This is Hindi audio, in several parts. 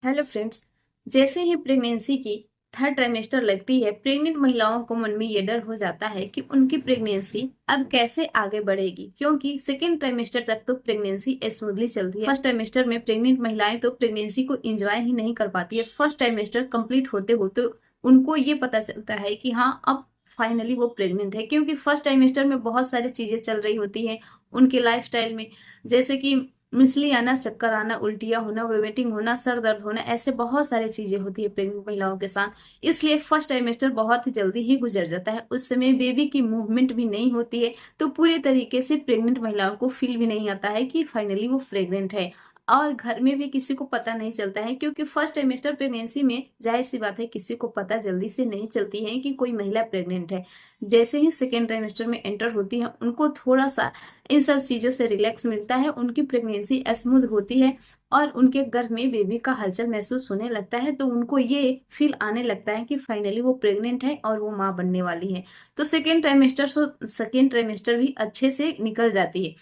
Hello friends. जैसे ही प्रेगनेंसी की थर्ड ट्राइमेस्टर लगती है, प्रेग्नेंट महिलाओं को मन में ये डर हो जाता है कि उनकी प्रेगनेंसी अब कैसे आगे बढ़ेगी, क्योंकि सेकेंड ट्राइमेस्टर तक तो प्रेगनेंसी स्मूथली चलती है। फर्स्ट ट्राइमेस्टर में प्रेग्नेंट महिलाएं तो प्रेगनेंसी को एंजॉय ही नहीं कर पाती है। फर्स्ट ट्राइमेस्टर कंप्लीट होते होते उनको ये पता चलता है कि हाँ, अब फाइनली वो प्रेग्नेंट है, क्योंकि फर्स्ट ट्राइमेस्टर में बहुत सारी चीजें चल रही होती हैं उनके लाइफस्टाइल में। जैसे कि मिसली आना, चक्कर आना, उल्टियां होना, वोमिटिंग होना, सर दर्द होना, ऐसे बहुत सारी चीजें होती है प्रेग्नेंट महिलाओं के साथ। इसलिए फर्स्ट ट्राइमेस्टर बहुत ही जल्दी ही गुजर जाता है। उस समय बेबी की मूवमेंट भी नहीं होती है, तो पूरे तरीके से प्रेग्नेंट महिलाओं को फील भी नहीं आता है कि फाइनली वो प्रेग्नेंट है। और घर में भी किसी को पता नहीं चलता है, क्योंकि फर्स्ट ट्राइमेस्टर प्रेगनेंसी में जाहिर सी बात है किसी को पता जल्दी से नहीं चलती है कि कोई महिला प्रेग्नेंट है। जैसे ही सेकेंड ट्राइमेस्टर में एंटर होती है, उनको थोड़ा सा इन सब चीजों से रिलैक्स मिलता है, उनकी प्रेगनेंसी स्मूथ होती है और उनके गर्भ में बेबी का हलचल महसूस होने लगता है, तो उनको ये फील आने लगता है कि फाइनली वो प्रेग्नेंट है और वो माँ बनने वाली है। तो सेकेंड ट्राइमेस्टर भी अच्छे से निकल जाती है।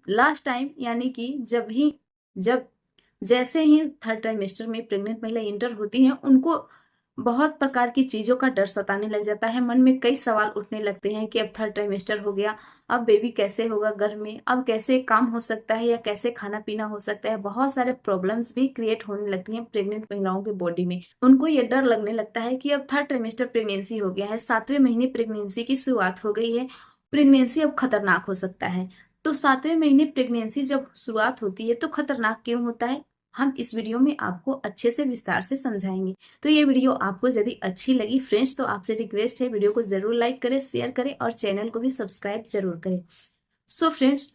लास्ट टाइम यानी कि जब जैसे ही थर्ड ट्राइमेस्टर में प्रेग्नेंट महिला इंटर होती हैं, उनको बहुत प्रकार की चीजों का डर सताने लग जाता है। मन में कई सवाल उठने लगते हैं कि अब थर्ड ट्राइमेस्टर हो गया, अब बेबी कैसे होगा घर में, अब कैसे काम हो सकता है या कैसे खाना पीना हो सकता है। बहुत सारे प्रॉब्लम्स भी क्रिएट होने लगती हैं प्रेग्नेंट महिलाओं के बॉडी में। उनको ये डर लगने लगता है कि अब थर्ड ट्राइमेस्टर प्रेगनेंसी हो गया है, 7वें महीने प्रेगनेंसी की शुरुआत हो गई है, प्रेगनेंसी अब खतरनाक हो सकता है। तो 7वें महीने प्रेगनेंसी जब शुरुआत होती है तो खतरनाक क्यों होता है, हम इस वीडियो में आपको अच्छे से विस्तार से समझाएंगे। तो ये वीडियो आपको यदि अच्छी लगी फ्रेंड्स, तो आपसे रिक्वेस्ट है वीडियो को जरूर लाइक करें, शेयर करें और चैनल को भी सब्सक्राइब जरूर करें। सो फ्रेंड्स,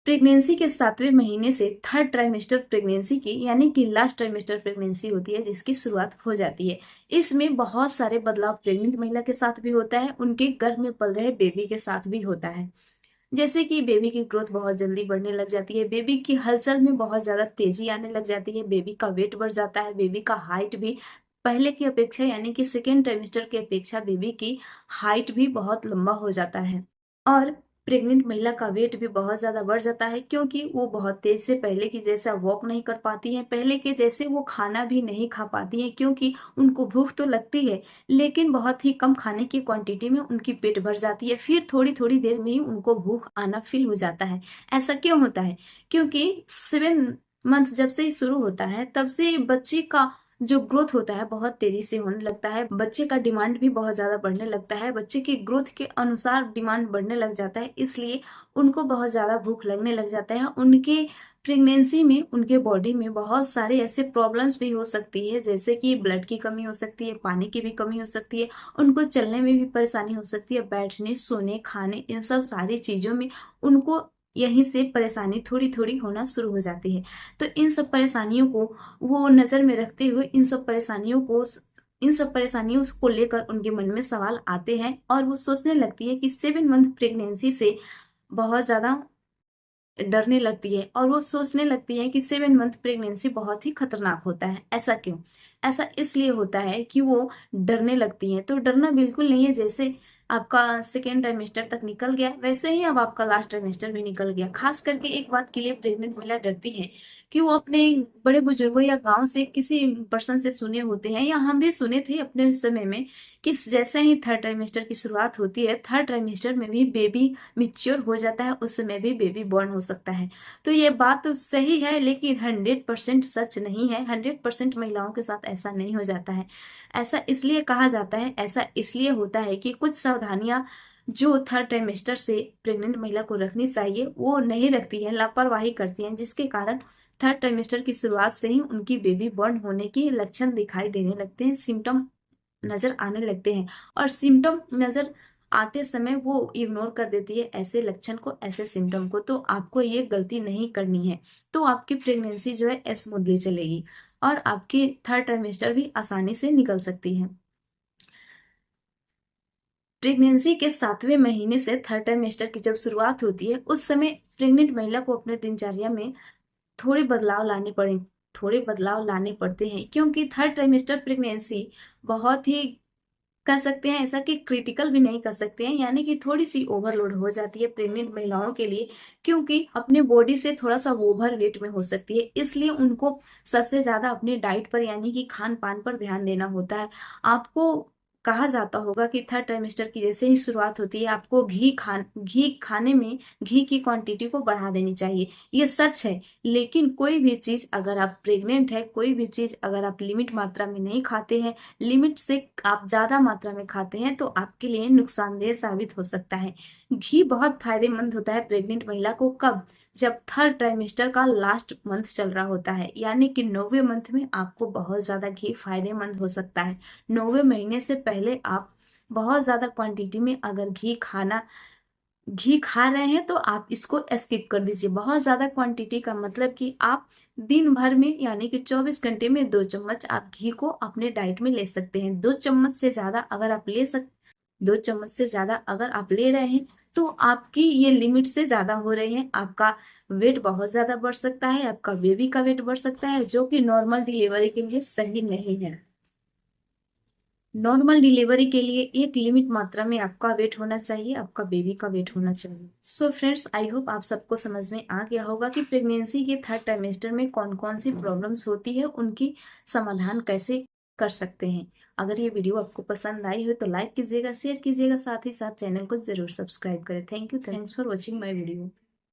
प्रेगनेंसी के 7वें महीने से थर्ड ट्राइमेस्टर प्रेगनेंसी की यानी कि लास्ट ट्राइमेस्टर प्रेगनेंसी होती है, जिसकी शुरुआत हो जाती है। इसमें बहुत सारे बदलाव प्रेग्नेंट महिला के साथ भी होता है, उनके गर्भ में पल रहे बेबी के साथ भी होता है। जैसे कि बेबी की ग्रोथ बहुत जल्दी बढ़ने लग जाती है, बेबी की हलचल में बहुत ज्यादा तेजी आने लग जाती है, बेबी का वेट बढ़ जाता है, बेबी का हाइट भी पहले की अपेक्षा यानी कि सेकेंड ट्राइमेस्टर की अपेक्षा बेबी की हाइट भी बहुत लंबा हो जाता है। और प्रेग्नेंट महिला का वेट भी बहुत ज्यादा बढ़ जाता है, क्योंकि वो बहुत तेज से पहले की जैसा वॉक नहीं कर पाती है, पहले के जैसे वो खाना भी नहीं खा पाती है, क्योंकि उनको भूख तो लगती है लेकिन बहुत ही कम खाने की क्वांटिटी में उनकी पेट भर जाती है, फिर थोड़ी थोड़ी देर में ही उनको भूख आना फील हो जाता है। ऐसा क्यों होता है, क्योंकि 7 मंथ जब से ही शुरू होता है तब से बच्चे का जो ग्रोथ होता है बहुत तेजी से होने लगता है, बच्चे का डिमांड भी बहुत ज्यादा बढ़ने लगता है, बच्चे की ग्रोथ के अनुसार डिमांड बढ़ने लग जाता है, इसलिए उनको बहुत ज्यादा भूख लगने लग जाता है। उनके प्रेगनेंसी में उनके बॉडी में बहुत सारे ऐसे प्रॉब्लम्स भी हो सकती है, जैसे कि ब्लड की कमी हो सकती है, पानी की भी कमी हो सकती है, उनको चलने में भी परेशानी हो सकती है, बैठने, सोने, खाने, इन सब सारी चीजों में उनको यहीं से परेशानी थोड़ी थोड़ी होना शुरू हो जाती है। तो इन सब परेशानियों को वो नजर में रखते हुए इन सब परेशानियों को लेकर उनके मन में सवाल आते हैं और वो सोचने लगती है कि 7 मंथ प्रेगनेंसी से बहुत ज्यादा डरने लगती है, और वो सोचने लगती है कि 7 मंथ प्रेगनेंसी बहुत ही खतरनाक होता है। ऐसा क्यों? ऐसा इसलिए होता है कि वो डरने लगती है। तो डरना बिल्कुल नहीं है, जैसे आपका सेकेंड ट्राइमेस्टर तक निकल गया वैसे ही अब आपका लास्ट ट्राइमेस्टर भी निकल गया। खास करके एक बात के लिए प्रेग्नेंट महिला डरती है कि वो अपने बड़े बुजुर्गों या गांव से किसी पर्सन से सुने होते हैं, या हम भी सुने थे अपने समय में, कि जैसे ही थर्ड ट्राइमेस्टर की शुरुआत होती है, थर्ड ट्राइमेस्टर में भी बेबी मिच्योर हो जाता है, उस समय भी बेबी बॉर्न हो सकता है। तो ये बात तो सही है, लेकिन 100% सच नहीं है, 100% महिलाओं के साथ ऐसा नहीं हो जाता है। ऐसा इसलिए कहा जाता है, ऐसा इसलिए होता है कि कुछ सावधानियां जो थर्ड ट्राइमेस्टर से प्रेग्नेंट महिला को रखनी चाहिए वो नहीं रखती है, लापरवाही करती है, जिसके कारण थर्ड ट्राइमेस्टर की शुरुआत से ही उनकी बेबी बॉर्न होने के लक्षण दिखाई देने लगते हैं, सिम्टम नजर आने लगते हैं। और सिम्टम नजर आते समय वो इग्नोर कर देती है ऐसे लक्षण को, ऐसे सिम्टम को। तो आपको ये गलती नहीं करनी है, तो आपकी प्रेगनेंसी जो है स्मूथली चलेगी और आपकी थर्ड ट्राइमेस्टर भी आसानी से निकल सकती है। प्रेगनेंसी के 7वें महीने से थर्ड ट्राइमेस्टर की जब शुरुआत होती है, उस समय प्रेग्नेंट महिला को अपने दिनचर्या में थोड़े बदलाव लाने पड़े थोड़े बदलाव लाने पड़ते हैं, क्योंकि थर्ड ट्राइमेस्टर प्रेगनेंसी बहुत ही कह सकते हैं ऐसा कि क्रिटिकल भी नहीं कर सकते हैं, यानी कि थोड़ी सी ओवरलोड हो जाती है प्रेग्नेंट महिलाओं के लिए, क्योंकि अपने बॉडी से थोड़ा सा वो ओवर वेट में हो सकती है। इसलिए उनको सबसे ज्यादा अपनी डाइट पर यानी कि खान पान पर ध्यान देना होता है। आपको कहा जाता होगा कि थर्ड ट्राइमेस्टर की जैसे ही शुरुआत होती है आपको घी खाने में घी की क्वांटिटी को बढ़ा देनी चाहिए। ये सच है, लेकिन कोई भी चीज अगर आप प्रेग्नेंट है, कोई भी चीज अगर आप लिमिट मात्रा में नहीं खाते हैं, लिमिट से आप ज्यादा मात्रा में खाते हैं, तो आपके लिए नुकसानदेह साबित हो सकता है। घी बहुत फायदेमंद होता है प्रेग्नेंट महिला को, कब? जब थर्ड ट्राइमेस्टर का लास्ट मंथ चल रहा होता है, यानी कि 9वें मंथ में आपको बहुत ज्यादा घी फायदेमंद हो सकता है। 9वें महीने से पहले आप बहुत ज्यादा क्वांटिटी में अगर घी खा रहे हैं तो आप इसको स्किप कर दीजिए। बहुत ज्यादा क्वांटिटी का मतलब कि आप दिन भर में यानी कि 24 घंटे में 2 चम्मच आप घी को अपने डाइट में ले सकते हैं। 2 चम्मच से ज्यादा अगर आप 2 चम्मच से ज्यादा अगर आप ले रहे हैं तो आपकी ये लिमिट से ज्यादा हो रही है। आपका वेट बहुत ज्यादा बढ़ सकता है, आपका बेबी का वेट बढ़ सकता है, जो कि नॉर्मल डिलीवरी के लिए सही नहीं है। नॉर्मल डिलीवरी के लिए एक लिमिट मात्रा में आपका वेट होना चाहिए, आपका बेबी का वेट होना चाहिए। सो फ्रेंड्स, आई होप आप सबको समझ में आ गया होगा कि प्रेगनेंसी के थर्ड ट्राइमेस्टर में कौन कौन सी प्रॉब्लम्स होती है, उनकी समाधान कैसे कर सकते हैं। अगर ये वीडियो आपको पसंद आई हो तो लाइक कीजिएगा, शेयर कीजिएगा, साथ ही साथ चैनल को जरूर सब्सक्राइब करें। Thank you, thanks for watching my video.